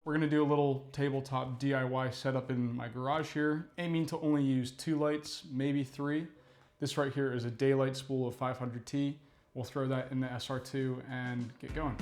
We're gonna do a little tabletop DIY setup in my garage here, aiming to only use 2 lights, maybe 3. This right here is a daylight spool of 500T. We'll throw that in the SR2 and get going.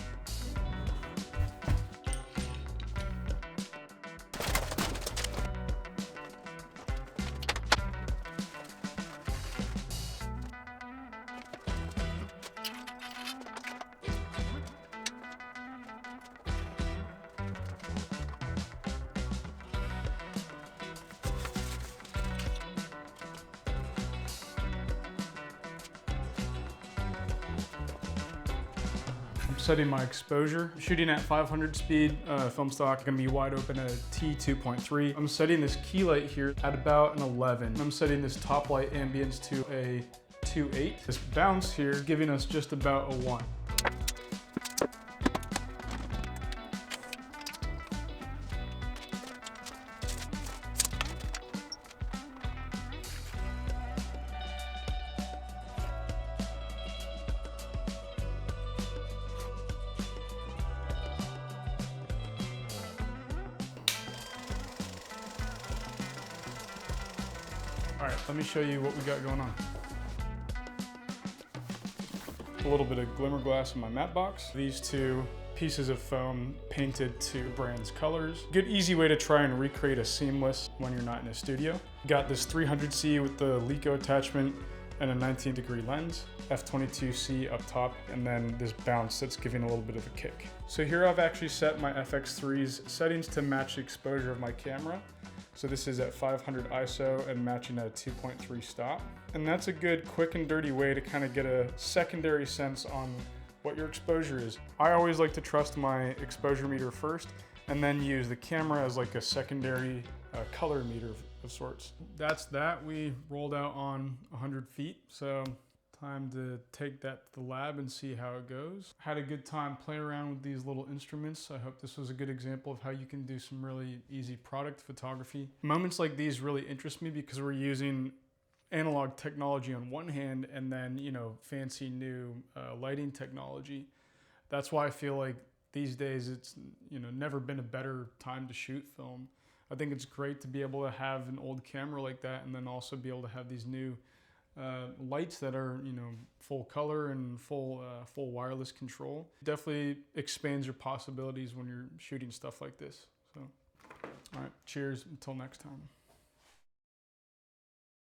Setting my exposure. Shooting at 500 speed, film stock, gonna be wide open at a T2.3. I'm setting this key light here at about an 11. I'm setting this top light ambience to a 2.8. This bounce here is giving us just about a 1. All right, let me show you what we got going on. A little bit of glimmer glass in my matte box. These 2 pieces of foam painted to brand's colors. Good easy way to try and recreate a seamless when you're not in a studio. Got this 300C with the Lico attachment and a 19-degree lens, F22C up top, and then this bounce that's giving a little bit of a kick. So here I've actually set my FX3's settings to match the exposure of my camera. So this is at 500 ISO and matching at a 2.3 stop. And that's a good quick and dirty way to kind of get a secondary sense on what your exposure is. I always like to trust my exposure meter first and then use the camera as like a secondary color meter of sorts. That's that. We rolled out on 100 feet. So time to take that to the lab and see how it goes. Had a good time playing around with these little instruments. I hope this was a good example of how you can do some really easy product photography. Moments like these really interest me because we're using analog technology on one hand and then, you know, fancy new lighting technology. That's why I feel like these days it's, you know, never been a better time to shoot film. I think it's great to be able to have an old camera like that and then also be able to have these new lights that are, you know, full color and full wireless control. Definitely expands your possibilities when you're shooting stuff like this. So, all right, cheers, until next time.